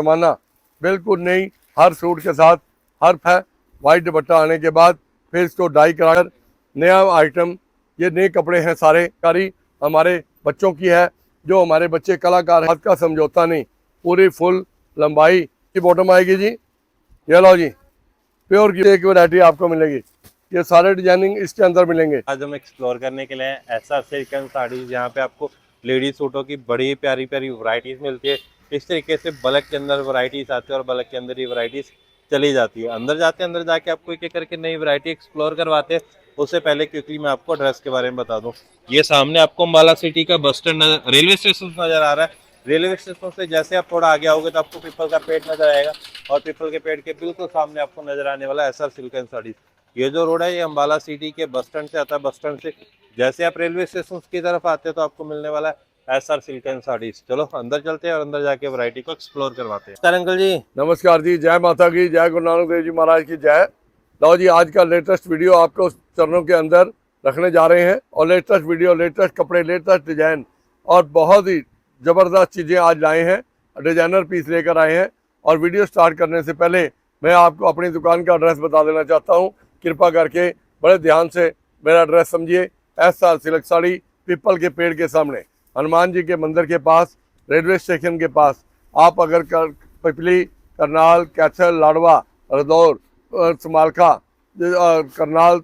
जमाना बिल्कुल नहीं। हर सूट के साथ हर्फ है। वाइट दुपट्टा आने के बाद फिर इसको डाई कराकर नया आइटम, ये नए कपड़े हैं सारे कारी हमारे बच्चों की है, जो हमारे बच्चे कलाकार हाथ का समझौता नहीं। पूरी फुल लंबाई की बॉटम आएगी जी। ये लो जी, प्योर की एक वैरायटी आपको मिलेगी। ये सारे डिजाइनिंग इसके अंदर मिलेंगे। आज हम एक्सप्लोर करने के लिए ऐसा सिल्क एंड साड़ीज, यहाँ पे आपको लेडीज सूटों की बड़ी प्यारी प्यारी वैरायटीज मिलती है। इस तरीके से बल्क के अंदर वैरायटीज आती है और बल्क के अंदर ये वैरायटीज चली जाती है। अंदर जाके आपको एक एक करके नई वैरायटी एक्सप्लोर करवाते हैं। उससे पहले क्योंकि मैं आपको एड्रेस के बारे में बता दूं, ये सामने आपको अम्बाला सिटी का बस स्टैंड रेलवे स्टेशन नजर आ रहा है। रेलवे स्टेशन से जैसे आप थोड़ा आगे आओगे तो आपको पीपल का पेड़ नजर आएगा और पीपल के पेड़ के बिल्कुल सामने आपको नजर आने वाला एसआर सिल्क एंड साड़ीज। ये जो रोड है ये अम्बाला सिटी के बस स्टैंड से आता है। बस स्टैंड से जैसे आप रेलवे स्टेशन की तरफ आते हैं तो आपको मिलने वाला है एसआर सिल्क एंड साड़ीज। चलो अंदर चलते हैं और अंदर जाके वैरायटी को एक्सप्लोर करवाते हैं। सर अंकल जी नमस्कार जी, जय माता की, जय गुरु नानक देव जी महाराज की जय। लो जी, आज का लेटेस्ट वीडियो आपको चरणों के अंदर रखने जा रहे हैं और लेटेस्ट वीडियो, लेटेस्ट कपड़े, लेटेस्ट डिजाइन और बहुत ही ज़बरदस्त चीज़ें आज लाए हैं। डिजाइनर पीस लेकर आए हैं। और वीडियो स्टार्ट करने से पहले मैं आपको अपनी दुकान का एड्रेस बता देना चाहता हूँ। कृपा करके बड़े ध्यान से मेरा एड्रेस समझिए। एसआर सिल्क साड़ी, पीपल के पेड़ के सामने, हनुमान जी के मंदिर के पास, रेलवे स्टेशन के पास। आप अगर पिपली, करनाल, कैथल, लाडवा, रदौर, समालखा, करनाल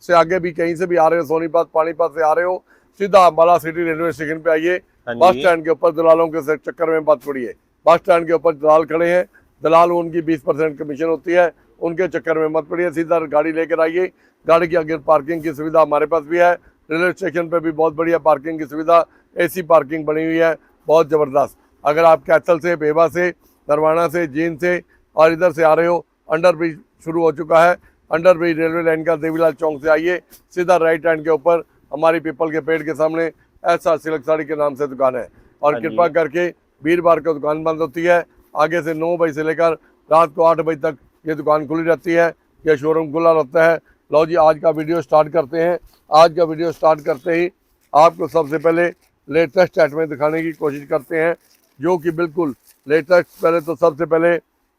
से आगे भी कहीं से भी आ रहे हो, सोनीपत, पानीपत से आ रहे हो, सीधा अम्बाला सिटी रेलवे स्टेशन पे आइए। बस स्टैंड के ऊपर दलालों के चक्कर में मत पड़िए। बस स्टैंड के ऊपर दलाल खड़े हैं, दलाल उनकी 20% कमीशन होती है, उनके चक्कर में मत पड़िए। सीधा गाड़ी लेकर आइए। गाड़ी की आगे पार्किंग की सुविधा हमारे पास भी है। रेलवे स्टेशन पे भी बहुत बढ़िया पार्किंग की सुविधा, एसी पार्किंग बनी हुई है, बहुत ज़बरदस्त। अगर आप कैथल से, बेवा से, नरवाना से, जींद से और इधर से आ रहे हो, अंडर ब्रिज शुरू हो चुका है। अंडर ब्रिज रेलवे लाइन का देवीलाल चौक से आइए, सीधा राइट हैंड के ऊपर हमारी पीपल के पेड़ के सामने एसआर सिल्क साड़ी के नाम से दुकान है। और कृपा करके वीरवार को दुकान बंद होती है। आगे से 9 बजे से लेकर रात को 8 बजे तक ये दुकान खुली रहती है। यह शोरूम खुला रहता है। लो जी, आज का वीडियो स्टार्ट करते हैं। आज का वीडियो स्टार्ट करते ही आपको सबसे पहले लेटेस्ट आइटमें दिखाने की कोशिश करते हैं, जो कि बिल्कुल लेटेस्ट। पहले तो सबसे पहले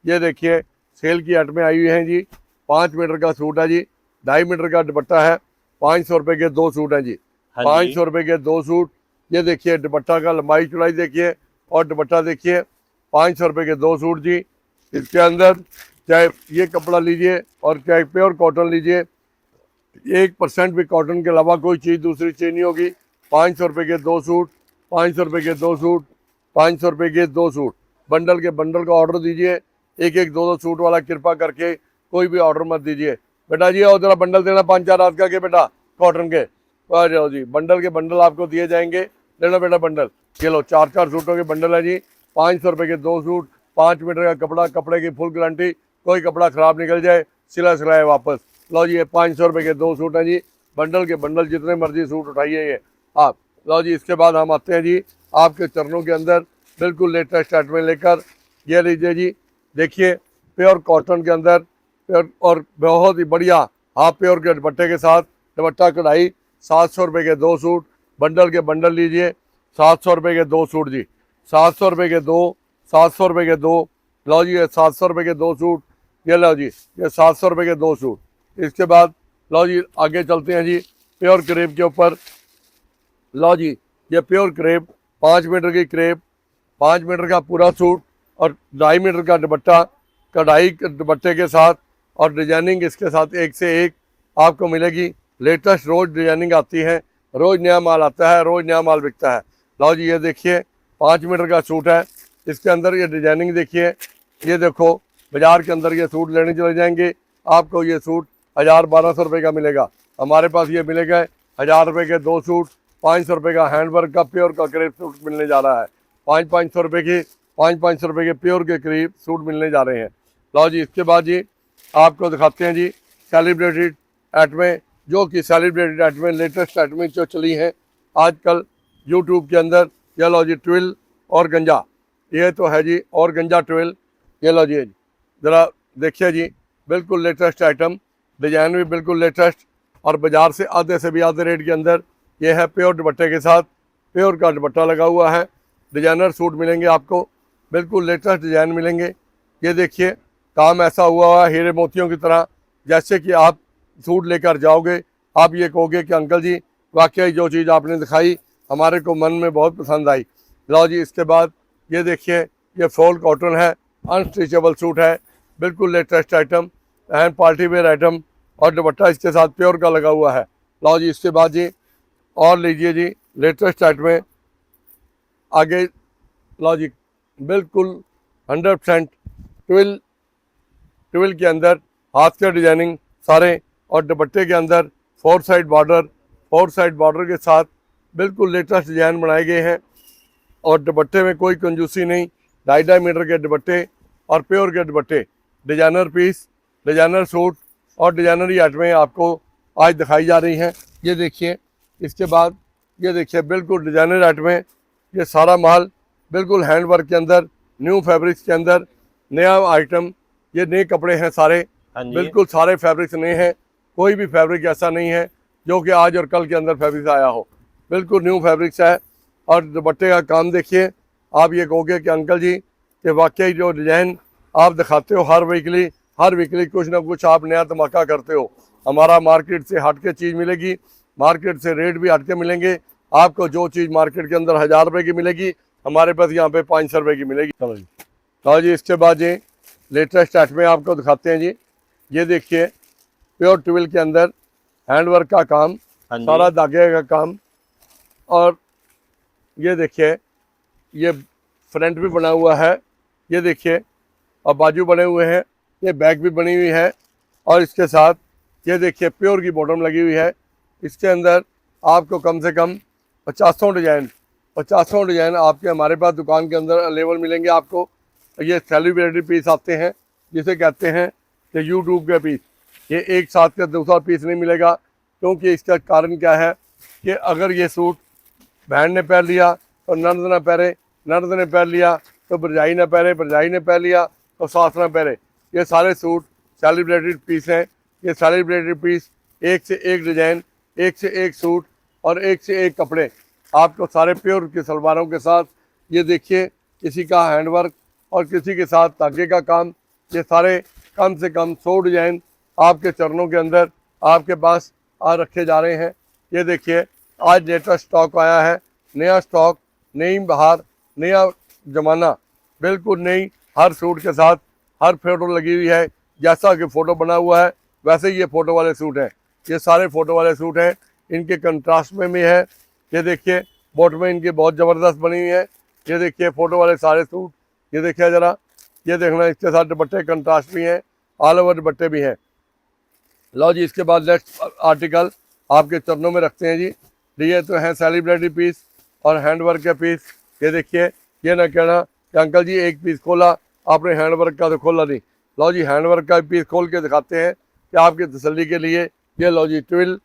ये देखिए, सेल की आइटमें आई हुई हैं जी। 5 मीटर का सूट है जी, 2.5 मीटर का दुपट्टा है। 500 रुपये के 2 सूट हैं जी। 500 रुपये के 2 सूट। ये देखिए दुपट्टा का लंबाई चौड़ाई देखिए और दुपट्टा देखिए। 500 रुपये के 2 सूट जी। इसके अंदर चाहे ये कपड़ा लीजिए और चाहे प्योर कॉटन लीजिए, 1% भी कॉटन के अलावा कोई चीज़ दूसरी चीज़ नहीं होगी। 500 रुपये के 2 सूट, 500 रुपये के 2 सूट, 500 रुपये के 2 सूट। बंडल के बंडल का ऑर्डर दीजिए। एक एक 2-2 सूट वाला कृपा करके कोई भी ऑर्डर मत दीजिए। बेटा जी और जरा बंडल देना 5-4 रात का के बेटा, कॉटन के। आ जाओ जी, बंडल के बंडल आपको दिए जाएंगे। लेना बेटा बंडल। ये लो 4-4 सूटों के बंडल है जी। 500 रुपये के 2 सूट, 5 मीटर का कपड़ा, कपड़े की फुल गारंटी, कोई कपड़ा ख़राब निकल जाए सिला सिलाए वापस। लो जी, ये 500 रुपये के 2 सूट हैं जी। बंडल के बंडल, जितने मर्जी सूट उठाइए ये आप। लो जी, इसके बाद हम आते हैं जी आपके चरणों के अंदर बिल्कुल लेटेस्ट आइटमें लेकर। ये लीजिए जी, देखिए प्योर कॉटन के अंदर प्योर और बहुत ही बढ़िया हाफ प्योर के दुपट्टे के साथ, दुपट्टा कढ़ाई। 700 रुपये के 2 सूट, बंडल के बंडल लीजिए। 700 रुपये के 2 सूट जी। 700 रुपये के 2, 700 रुपये के 2। लो जी, ये 700 रुपये के 2 सूट। ये लो जी, ये 700 रुपये के 2 सूट। इसके बाद लो जी आगे चलते हैं जी प्योर क्रेप के ऊपर। लो जी, ये प्योर क्रेप, 5 मीटर की क्रेप, 5 मीटर का पूरा सूट और 2.5 मीटर का दुपट्टा, कढ़ाई के दुपट्टे के साथ और डिजाइनिंग इसके साथ एक से एक आपको मिलेगी। लेटेस्ट रोज़ डिजाइनिंग आती है, रोज़ नया माल आता है, रोज़ नया माल बिकता है। लो जी, ये देखिए 5 मीटर का सूट है। इसके अंदर ये डिजाइनिंग देखिए। ये देखो, बाज़ार के अंदर ये सूट लेने चले जाएंगे, आपको ये सूट 1000-1200 रुपये का मिलेगा। हमारे पास ये मिलेगा 1000 रुपये के 2 सूट। 500 रुपये का हैंडवर्क का प्योर का करीब सूट मिलने जा रहा है। 500 रुपये की 500 रुपये के प्योर के करीब सूट मिलने जा रहे हैं। लो जी, इसके बाद जी आपको दिखाते हैं जी सेलिब्रेटेड आइटमें, जो कि सेलिब्रेटेड आइटमें, लेटेस्ट आइटमें जो चली हैं आजकल यूट्यूब के अंदर। ये लो जी, ट्विल और गंजा, ये तो है जी, और गंजा ट्विल। ये लो जी, ज़रा देखिए जी, बिल्कुल लेटेस्ट आइटम, डिजाइन भी बिल्कुल लेटेस्ट और बाज़ार से आधे भी आधे रेट के अंदर। ये है प्योर दुपट्टे के साथ, प्योर का दुपट्टा लगा हुआ है। डिजाइनर सूट मिलेंगे आपको। बिल्कुल लेटेस्ट डिजाइन मिलेंगे। ये देखिए काम ऐसा हुआ है हीरे मोतियों की तरह, जैसे कि आप सूट लेकर जाओगे आप ये कहोगे कि अंकल जी वाकई जो चीज़ आपने दिखाई हमारे को मन में बहुत पसंद आई। लो जी, इसके बाद ये देखिए ये फॉल कॉटन है, अनस्टिचेबल सूट है, बिल्कुल latest item and party wear item, और दुपट्टा इसके साथ प्योर का लगा हुआ है। लो जी, इसके बाद जी और लीजिए जी लेटेस्ट आइटम आगे। लो जी, बिल्कुल 100% ट्विल ट्विल के अंदर हाथ के डिजाइनिंग सारे, और दुपट्टे के अंदर फोर साइड बॉर्डर के साथ बिल्कुल लेटेस्ट डिजाइन बनाए गए हैं। और दुपट्टे में कोई कंजूसी नहीं, 2.5 मीटर के दुपट्टे और प्योर के दुपट्टे, डिजाइनर पीस, डिजाइनर सूट और डिजाइनरी आइटमें आपको आज दिखाई जा रही हैं। ये देखिए इसके बाद ये देखिए बिल्कुल डिजाइनर आइटमें, ये सारा माल बिल्कुल हैंड वर्क के अंदर, न्यू फैब्रिक्स के अंदर, नया आइटम, ये नए कपड़े हैं सारे, हाँ जी। बिल्कुल सारे फैब्रिक्स नए हैं, कोई भी फैब्रिक ऐसा नहीं है जो कि आज और कल के अंदर फैब्रिक आया हो, बिल्कुल न्यू फैब्रिक्स है। और दुपट्टे का काम देखिए, आप ये कहोगे कि अंकल जी कि वाकई जो डिज़ाइन आप दिखाते हो हर वीकली कुछ ना कुछ आप नया धमाका करते हो। हमारा मार्केट से हट के चीज़ मिलेगी, मार्केट से रेट भी हट के मिलेंगे आपको। जो चीज़ मार्केट के अंदर 1000 रुपये की मिलेगी हमारे पास यहाँ पे 500 रुपये की मिलेगी। चलो जी, तो जी इसके बाद जी लेटेस्ट आइटमें आपको दिखाते हैं जी। ये देखिए प्योर ट्विल के अंदर हैंडवर्क का काम, हाँ जी। सारा धागे का काम, और ये देखिए ये फ्रंट भी बना हुआ है, ये देखिए, और बाजू बने हुए हैं, ये बैक भी बनी हुई है, और इसके साथ ये देखिए प्योर की बॉटम लगी हुई है। इसके अंदर आपको कम से कम 50 डिजाइन आपके हमारे पास दुकान के अंदर अवेलेबल मिलेंगे आपको। ये सेलिब्रिटी पीस आते हैं जिसे कहते हैं कि यूट्यूब के पीस, ये एक साथ का दूसरा पीस नहीं मिलेगा, क्योंकि इसका कारण क्या है कि अगर ये सूट बहन ने पहन लिया तो नर्द ना पहने, नर्द ने पहन लिया तो भरजाई ना पहने, भरजाई ने पहन लिया तो सास ना पहने। ये सारे सूट सेलिब्रेटेड पीस हैं। ये सेलिब्रेटेड पीस एक से एक डिजाइन, एक से एक सूट और एक से एक कपड़े आपको सारे प्योर की सलवारों के साथ। ये देखिए किसी का हैंडवर्क और किसी के साथ धागे का काम, ये सारे कम से कम 100 डिजाइन आपके चरणों के अंदर आपके पास आ रखे जा रहे हैं। ये देखिए आज लेटेस्ट स्टॉक आया है, नया स्टॉक, नई बहार, नया ज़माना, बिल्कुल नई, हर सूट के साथ हर फोटो लगी हुई है। जैसा कि फ़ोटो बना हुआ है वैसे ही ये फ़ोटो वाले सूट हैं। ये सारे फ़ोटो वाले सूट हैं, इनके कंट्रास्ट में भी है। ये देखिए बॉटम में इनकी बहुत ज़बरदस्त बनी हुई है। ये देखिए फ़ोटो वाले सारे सूट, ये देखिए ज़रा, ये देखना, इसके साथ दुपट्टे कंट्रास्ट भी हैं, ऑल ओवर दुपट्टे भी हैं। लो जी, इसके बाद नेक्स्ट आर्टिकल आपके चरणों में रखते हैं जी। ये तो हैं सेलिब्रिटी पीस और हैंडवर्क के पीस। ये देखिए, ये ना कहना कि अंकल जी एक पीस खोला आपने हैंडवर्क का तो खोला नहीं। लो जी, हैंडवर्क का पीस खोल के दिखाते हैं कि आपकी तसल्ली के लिए। ये लो जी ट्विल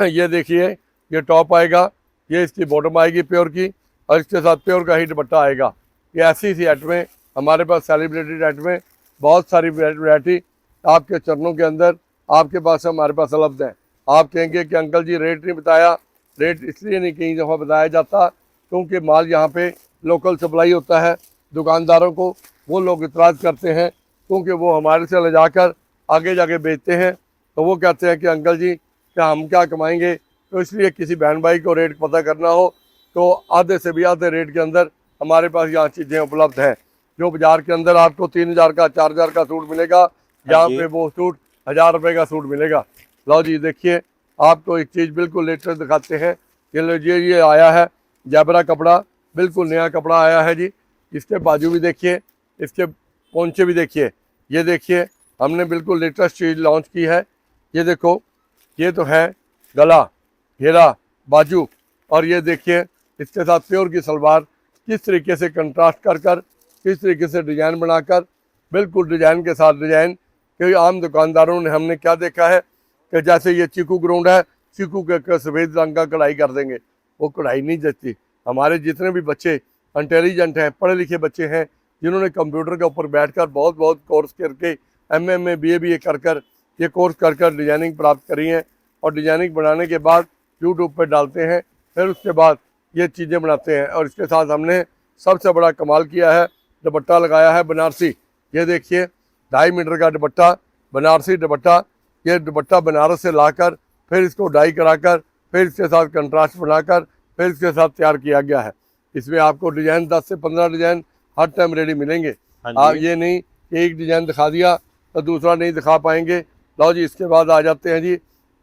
ये देखिए, ये टॉप आएगा, ये इसकी बॉटम आएगी प्योर की, और इसके साथ प्योर का ही दुपट्टा आएगा। ये ऐसी सी आइटमें हमारे पास, सेलिब्रेटेड आइटमें, बहुत सारी वैरायटी आपके चरणों के अंदर आपके पास हमारे पास उपलब्ध है। आप कहेंगे कि अंकल जी रेट नहीं बताया, रेट इसलिए नहीं कहीं दफ़ा बताया जाता क्योंकि माल यहाँ पे लोकल सप्लाई होता है। दुकानदारों को वो लोग इतराज़ करते हैं क्योंकि वो हमारे से ले जाकर आगे जाके बेचते हैं, तो वो कहते हैं कि अंकल जी क्या हम क्या कमाएंगे। तो इसलिए किसी बहन भाई को रेट पता करना हो तो आधे से भी आधे रेट के अंदर हमारे पास यहाँ चीज़ें उपलब्ध हैं। जो बाज़ार के अंदर आपको 3000 का 4000 का सूट मिलेगा, यहाँ पे वो सूट 1000 रुपये का सूट मिलेगा। लो जी, देखिए आपको एक चीज़ बिल्कुल लेटेस्ट दिखाते हैं। ये आया है जैबरा कपड़ा, बिल्कुल नया कपड़ा आया है जी। इसके बाजू भी देखिए, इसके पोंचे भी देखिए। ये देखिए हमने बिल्कुल लेटेस्ट चीज़ लॉन्च की है। ये देखो, ये तो है गला, घेरा, बाजू, और ये देखिए इसके साथ प्योर की सलवार, किस तरीके से कंट्रास्ट कर कर, किस तरीके से डिज़ाइन बनाकर, बिल्कुल डिज़ाइन के साथ डिज़ाइन। क्योंकि आम दुकानदारों ने हमने क्या देखा है कि जैसे ये चीकू ग्राउंड है, चीकू के सफ़ेद रंग का कढ़ाई कर देंगे, वो कढ़ाई नहीं जचती। हमारे जितने भी बच्चे इंटेलिजेंट हैं, पढ़े लिखे बच्चे हैं, जिन्होंने कंप्यूटर के ऊपर बैठकर बहुत कोर्स करके एमए बीए कर ये कोर्स कर डिज़ाइनिंग प्राप्त करी हैं, और डिज़ाइनिंग बनाने के बाद यूट्यूब पर डालते हैं, फिर उसके बाद ये चीज़ें बनाते हैं। और इसके साथ हमने सबसे बड़ा कमाल किया है, दुपट्टा लगाया है बनारसी। ये देखिए 2.5 मीटर का दुपट्टा, बनारसी दुपट्टा। ये दुपट्टा बनारस से लाकर फिर इसको डाई कराकर फिर इसके साथ कंट्रास्ट बनाकर फिर इसके साथ तैयार किया गया है। इसमें आपको डिजाइन 10 से 15 डिजाइन हर टाइम रेडी मिलेंगे। आप ये नहीं कि एक डिजाइन दिखा दिया तो दूसरा नहीं दिखा पाएंगे। लो जी, इसके बाद आ जाते हैं जी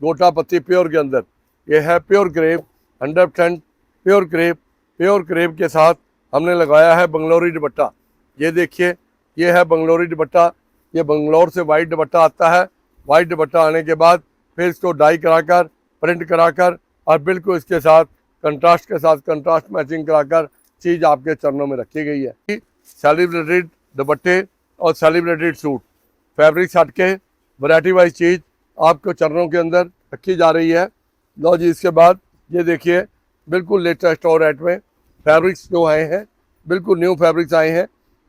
गोटा पत्ती प्योर के अंदर। ये है pure crepe, 100% pure crepe. Pure crepe के साथ हमने लगाया है बंगलोरी दुपट्टा। ये देखिए, ये है बंगलोरी दुपट्टा। ये बंगलोर से वाइट दुपट्टा आता है। वाइट दुपट्टा आने के बाद फिर इसको डाई कराकर प्रिंट कराकर और बिल्कुल इसके साथ कंट्रास्ट के साथ कंट्रास्ट मैचिंग कराकर चीज़ आपके चरणों में रखी गई है। सेलिब्रेटेड दुपट्टे और सेलिब्रेटेड सूट, फैब्रिक हट के वैरायटी वाइज चीज़ आपको चरणों के अंदर रखी जा रही है। लो जी, इसके बाद ये देखिए बिल्कुल लेटेस्ट और रेट में फैब्रिक्स जो आए हैं, बिल्कुल न्यू फैब्रिक्स आए हैं।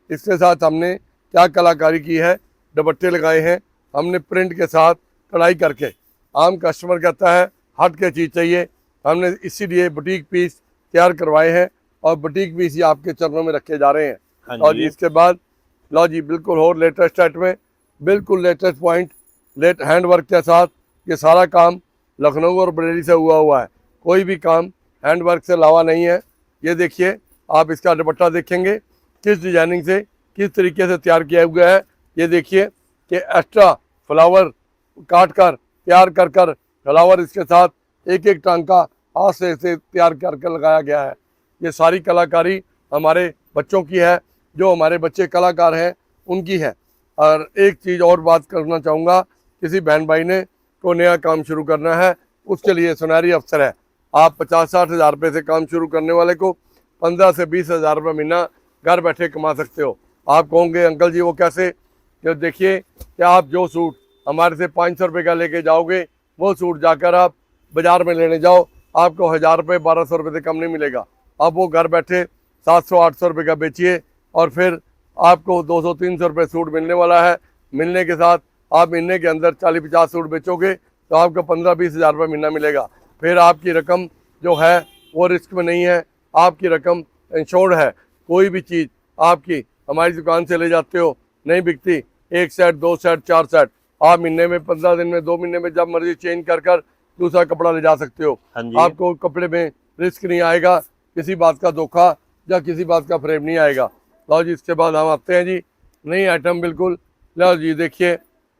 इसके साथ हमने क्या कलाकारी की है, दुपट्टे लगाए हैं हमने प्रिंट के साथ कढ़ाई करके। आम कस्टमर कहता है हट के चीज़ चाहिए, हमने इसीलिए बुटीक पीस तैयार करवाए हैं और बुटीक पीस ही आपके चरणों में रखे जा रहे हैं। और जी इसके बाद लो जी बिल्कुल और लेटेस्ट सेट में बिल्कुल latest point let hand work के साथ ये सारा काम लखनऊ और बरेली से हुआ है। कोई भी काम हैंड वर्क से अलावा नहीं है। ये देखिए, आप इसका दुपट्टा देखेंगे किस डिजाइनिंग से किस तरीके से तैयार किया हुआ है। ये देखिए कि एक्स्ट्रा फ्लावर काट कर तैयार कर फ्लावर इसके साथ एक एक टांका हाथ से इसे तैयार करके लगाया गया है। ये सारी कलाकारी हमारे बच्चों की है, जो हमारे बच्चे कलाकार हैं उनकी है। और एक चीज़ और बात करना चाहूँगा, किसी बहन भाई ने को नया काम शुरू करना है उसके लिए सुनहरी अवसर है। आप 50-60 हज़ार रुपये से काम शुरू करने वाले को 15 से 20 हज़ार रुपये महीना घर बैठे कमा सकते हो। आप कहोगे अंकल जी वो कैसे? तो देखिए कि आप जो सूट हमारे से 500 रुपये का लेके जाओगे, वो सूट जाकर आप बाज़ार में लेने जाओ, आपको 1000 रुपये 1200 रुपये से कम नहीं मिलेगा। आप वो घर बैठे 700-800 रुपये का बेचिए और फिर आपको 200-300 रुपये सूट मिलने वाला है। मिलने के साथ आप महीने के अंदर 40-50 सूट बेचोगे तो आपको 15-20 हज़ार रुपये महीना मिलेगा। फिर आपकी रकम जो है वो रिस्क में नहीं है, आपकी रकम इंश्योर्ड है। कोई भी चीज़ आपकी हमारी दुकान से ले जाते हो नहीं बिकती, 1 सेट 2 सेट 4 सेट आप महीने में 15 दिन में 2 महीने में जब मर्जी चेंज कर दूसरा कपड़ा ले जा सकते हो। आपको कपड़े में रिस्क नहीं आएगा, किसी बात का धोखा या किसी बात का फ्रेम नहीं आएगा। लो जी, इसके बाद हम आते हैं जी नई आइटम बिल्कुल। लो जी देखिए,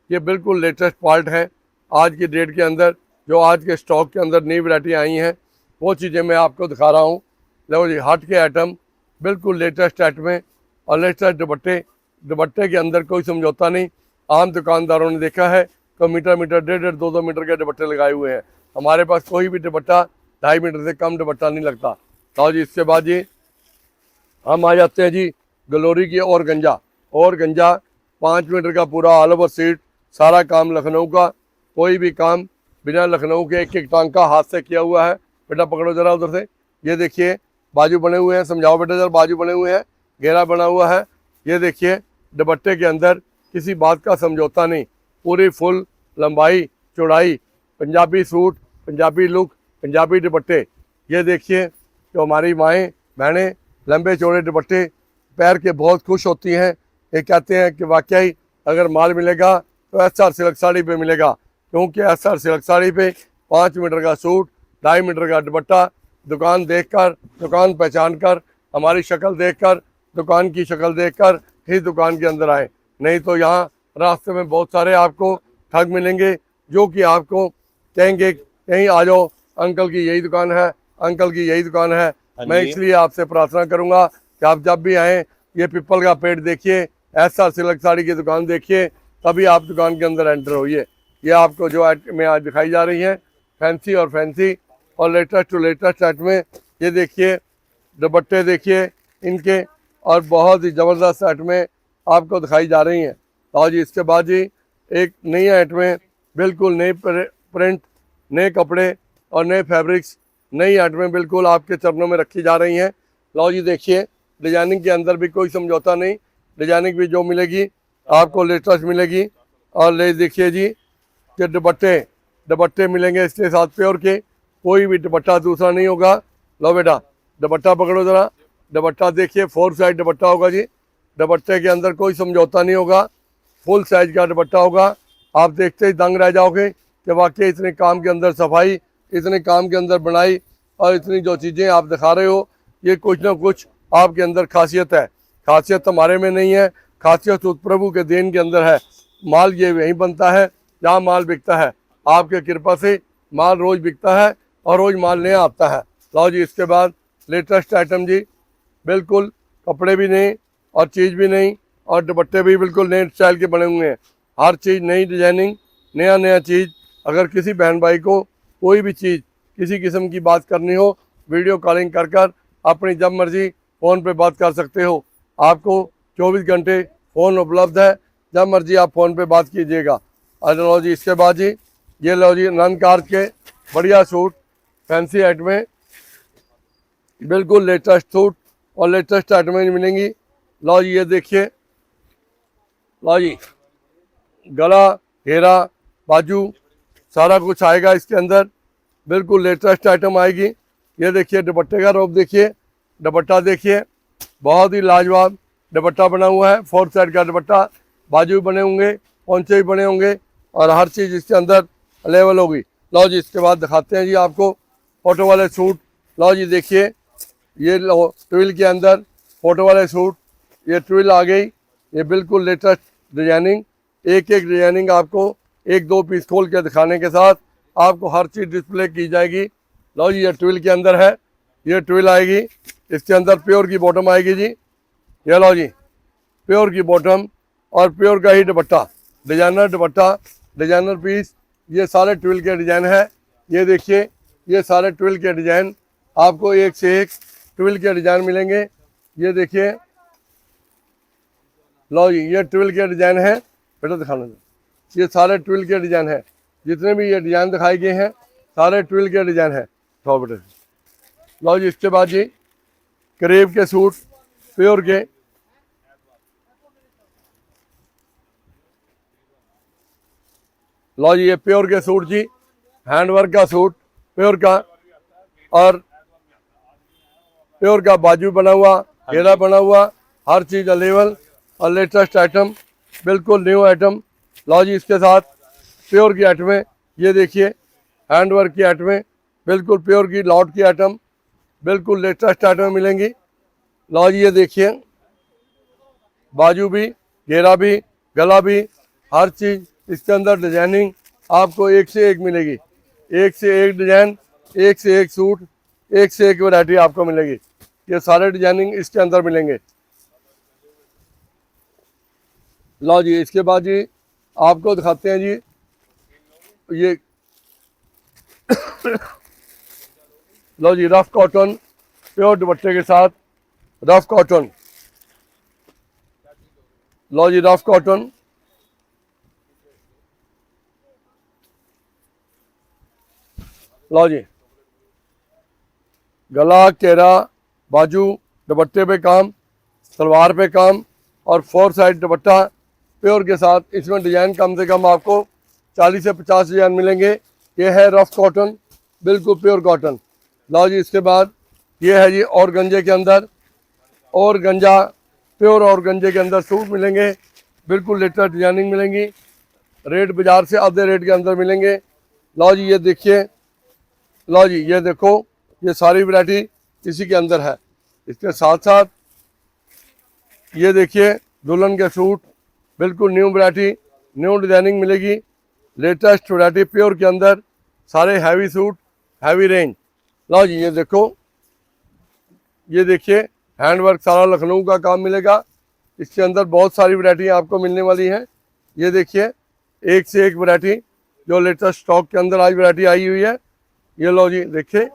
ये बिल्कुल लेटेस्ट पार्ट है आज की डेट के अंदर, जो आज के स्टॉक के अंदर नई वैरायटी आई हैं वो चीज़ें मैं आपको दिखा रहा हूँ। लो जी, हट के आइटम बिल्कुल लेटेस्ट आइटम में और लेटेस्ट दुपट्टे के अंदर कोई समझौता नहीं। आम दुकानदारों ने देखा है तो मीटर 1.5 2 मीटर के दुपट्टे लगाए हुए हैं। हमारे पास कोई भी दुपट्टा 2.5 मीटर से कम दुपट्टा नहीं लगता। तो जी इसके बाद जी हम आ जाते हैं जी गलोरी की और गंजा 5 मीटर का पूरा ऑल ओवर सीट, सारा काम लखनऊ का। कोई भी काम बिना लखनऊ के एक एक टांका हाथ से किया हुआ है। बेटा पकड़ो ज़रा उधर से, ये देखिए बाजू बने हुए हैं, समझाओ बेटा जरा, बाजू बने हुए हैं, घेरा बना हुआ है। ये देखिए दुपट्टे के अंदर किसी बात का समझौता नहीं, पूरी फुल लंबाई चौड़ाई पंजाबी सूट, पंजाबी लुक, पंजाबी दुपट्टे। ये देखिए जो हमारी माएँ बहनें लंबे चौड़े दुपट्टे पैर के बहुत खुश होती हैं। ये कहते हैं कि वाकई अगर माल मिलेगा तो एसआर सिल्क साड़ी पे मिलेगा, क्योंकि एसआर सिल्क साड़ी पे 5 मीटर का सूट, 2.5 मीटर का दुपट्टा। दुकान देखकर, दुकान पहचान कर, हमारी शक्ल देखकर, दुकान की शक्ल देखकर ही दुकान के अंदर आए, नहीं तो यहाँ रास्ते में बहुत सारे आपको ठग मिलेंगे जो कि आपको कहेंगे कहीं आ जाओ, अंकल की यही दुकान है, अंकल की यही दुकान है। मैं इसलिए आपसे प्रार्थना करूँगा कि आप जब भी आएँ ये पीपल का पेड़ देखिए, एसआर सिल्क साड़ी की दुकान देखिए, तभी आप दुकान के अंदर एंटर होइए। ये आपको जो आइटमें आज दिखाई जा रही हैं फैंसी और लेटेस्ट टू लेटेस्ट आइटमें। ये देखिए दुपट्टे देखिए इनके, और बहुत ही ज़बरदस्त आइटमें आपको दिखाई जा रही हैं। और जी इसके बाद जी एक नई आइटमें, बिल्कुल नई प्रिंट, नए कपड़े और नए फैब्रिक्स, नई आइटमें बिल्कुल आपके चरणों में रखी जा रही हैं। लो जी देखिए, डिजाइनिंग के अंदर भी कोई समझौता नहीं, डिजाइनिंग भी जो मिलेगी आपको लेटेस्ट मिलेगी। और ले देखिए जी कि दुपट्टे मिलेंगे इसके साथ प्योर के, कोई भी दुपट्टा दूसरा नहीं होगा। लो बेटा दुपट्टा पकड़ो ज़रा, दुपट्टा देखिए, 4 साइड दुपट्टा होगा जी। दुपट्टे के अंदर कोई समझौता नहीं होगा, फुल साइज का दुपट्टा होगा। आप देखते ही दंग रह जाओगे कि वाकई इतने काम के अंदर सफाई, इतने काम के अंदर बनाई और इतनी जो चीज़ें आप दिखा रहे हो, ये कुछ ना कुछ आपके अंदर खासियत है। खासियत हमारे में नहीं है, खासियत उस प्रभु के देन के अंदर है। माल ये वहीं बनता है जहाँ माल बिकता है। आपके कृपा से माल रोज़ बिकता है और रोज़ माल नया आता है। लो जी, इसके बाद लेटेस्ट आइटम जी, बिल्कुल कपड़े भी नहीं और चीज़ भी नहीं और दुपट्टे भी बिल्कुल नए स्टाइल के बने हुए हैं। हर चीज़ नई डिजाइनिंग, नया नया चीज़। अगर किसी बहन भाई को कोई भी चीज़ किसी किस्म की बात करनी हो, वीडियो कॉलिंग कर कर अपनी जब मर्जी फ़ोन पे बात कर सकते हो। आपको 24 घंटे फ़ोन उपलब्ध है, जब मर्जी आप फ़ोन पे बात कीजिएगा। और लो जी, इसके बाद जी ये लो जी नन कार्ड के बढ़िया सूट, फैंसी आइटमें, बिल्कुल लेटेस्ट सूट और लेटेस्ट आइटमें मिलेंगी। लो जी ये देखिए, लो जी गला, घेरा, बाजू सारा कुछ आएगा इसके अंदर, बिल्कुल लेटेस्ट आइटम आएगी। ये देखिए दुपट्टे का रूप देखिए, दुपट्टा देखिए, बहुत ही लाजवाब दुपट्टा बना हुआ है। 4 साइड का दुपट्टा, बाजू भी बने होंगे, पौंचे भी बने होंगे और हर चीज़ इसके अंदर अवेलेबल होगी। लो जी, इसके बाद दिखाते हैं जी आपको फोटो वाले सूट। लो जी देखिए, ये लो ट्विल के अंदर फोटो वाले सूट, ये ट्विल आ गई, ये बिल्कुल लेटेस्ट डिजाइनिंग। एक एक डिजाइनिंग आपको 1-2 पीस खोल के दिखाने के साथ आपको हर चीज़ डिस्प्ले की जाएगी। लो जी, ये ट्विल के अंदर है, ये ट्विल आएगी, इसके अंदर प्योर की बॉटम आएगी जी। ये लो जी, प्योर की बॉटम और प्योर का ही dupatta, designer dupatta, designer piece. ये सारे ट्विल के डिज़ाइन है। ये देखिए, ये सारे ट्विल के डिज़ाइन आपको एक से एक ट्विल के डिज़ाइन मिलेंगे। ये देखिए, लो जी ये ट्विल के डिज़ाइन है, बेटा दिखाना, ये सारे ट्विल के डिज़ाइन है। जितने भी ये डिज़ाइन दिखाए गए हैं सारे ट्विल के डिज़ाइन है। तो बेटे लो जी, इसके बाद जी करीब के सूट प्योर के, लो जी ये प्योर के सूट जी, हैंडवर्क का सूट प्योर का और प्योर का बाजू बना हुआ, घेरा बना हुआ, हर चीज़ अवेलेबल और लेटेस्ट आइटम, बिल्कुल न्यू आइटम। लो जी, इसके साथ प्योर की आइटमें, ये देखिए हैंडवर्क की आइटमें, बिल्कुल प्योर की लॉट की आइटम, बिल्कुल लेटेस्ट आइटमें मिलेंगी। लो जी ये देखिए, बाजू भी, घेरा भी, गला भी, हर चीज़ इसके अंदर डिजाइनिंग आपको एक से एक मिलेगी। एक से एक डिज़ाइन, एक से एक सूट, एक से एक वैरायटी आपको मिलेगी। ये सारे डिजाइनिंग इसके अंदर मिलेंगे। लो जी, इसके बाद जी आपको दिखाते हैं जी ये लो जी रफ कॉटन प्योर दुपट्टे के साथ, रफ कॉटन। लो जी रफ कॉटन, लो जी गला, घेरा, बाजू, दुपट्टे पे काम, सलवार पे काम और 4 साइड दुपट्टा प्योर के साथ। इसमें डिज़ाइन कम से कम आपको 40 से 50 डिज़ाइन मिलेंगे। ये है रफ कॉटन, बिल्कुल प्योर कॉटन। लो जी, इसके बाद ये है जी और गंजे के अंदर, और गंजा प्योर और गंजे के अंदर सूट मिलेंगे, बिल्कुल लेटेस्ट डिजाइनिंग मिलेंगी, रेट बाज़ार से आधे रेट के अंदर मिलेंगे। लो जी ये देखिए, लो जी ये देखो, ये सारी वैरायटी इसी के अंदर है। इसके साथ साथ ये देखिए दुल्हन के सूट, बिल्कुल न्यू वैरायटी, न्यू डिजाइनिंग मिलेगी, लेटेस्ट वैरायटी प्योर के अंदर, सारे हैवी सूट, हैवी रेंज। लो जी ये देखो, ये देखिए हैंडवर्क सारा लखनऊ का काम मिलेगा। इसके अंदर बहुत सारी वैरायटी आपको मिलने वाली हैं। ये देखिए एक से एक वैरायटी जो लेटेस्ट स्टॉक के अंदर आज वैरायटी आई हुई है। ये लो जी देखिए,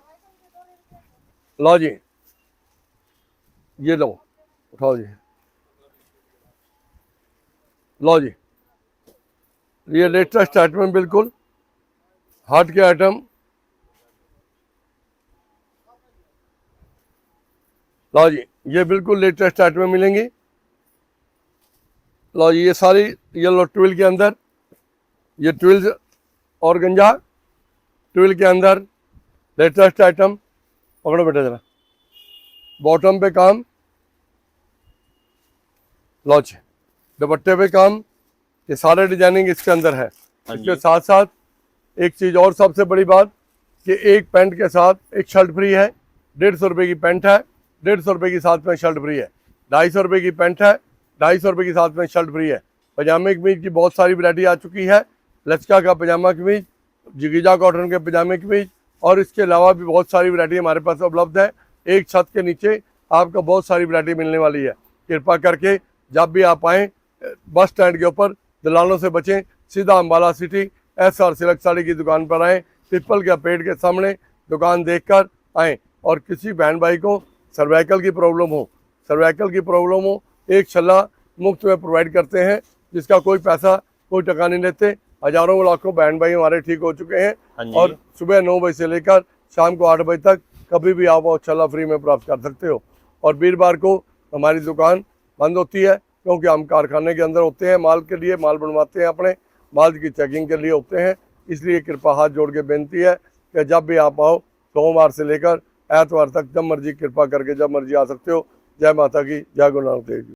लो जी ये लो, उठाओ जी, लो जी ये लेटेस्ट आइटम, बिल्कुल हार्ट के आइटम। लो जी ये बिल्कुल लेटेस्ट आइटमें मिलेंगी। लो जी ये सारी, ये लो ट्विल के अंदर, ये ट्विल और गंजा, ट्विल के अंदर लेटेस्ट आइटम। पकड़ो बेटा जरा, बॉटम पे काम, लॉच दुपट्टे पे काम, ये सारे डिजाइनिंग इसके अंदर है। हाँ जी। इसके साथ साथ एक चीज और सबसे बड़ी बात कि एक पैंट के साथ एक शर्ट फ्री है। 150 रुपये की पैंट है, 150 रुपये की साथ में शर्ट फ्री है। 250 रुपये की पैंट है, 250 रुपये की साथ में शर्ट फ्री है। पजामे कमीज की बहुत सारी वैरायटी आ चुकी है। लचका का पजामा कमीज, जिगीजा कॉटन के पजामे कमीज और इसके अलावा भी बहुत सारी वैरायटी हमारे पास उपलब्ध है। एक छत के नीचे आपको बहुत सारी वैरायटी मिलने वाली है। कृपा करके जब भी आप आएँ बस स्टैंड के ऊपर दलालों से बचें, सीधा Ambala city SR silk sari की दुकान पर आएँ। पीपल के पेड़ के सामने दुकान देखकर आएँ। और किसी बहन भाई को सर्वाइकल की प्रॉब्लम हो, एक छल्ला मुफ्त में प्रोवाइड करते हैं, जिसका कोई पैसा कोई टका नहीं लेते। हजारों लाखों बहन भाई हमारे ठीक हो चुके हैं। हाँ जी। और सुबह 9 बजे से लेकर शाम को 8 बजे तक कभी भी आप वो छल्ला फ्री में प्राप्त कर सकते हो। और वीरवार को हमारी दुकान बंद होती है, क्योंकि हम कारखाने के अंदर होते हैं, माल के लिए माल बनवाते हैं, अपने माल की चेकिंग के लिए होते हैं। इसलिए कृपा हाथ जोड़ के बेनती है कि जब भी आप आओ, सोमवार से लेकर एतवार तक जब मर्जी कृपा करके जब मर्जी आ सकते हो। जय माता की, जय गुरु नानक देव जी।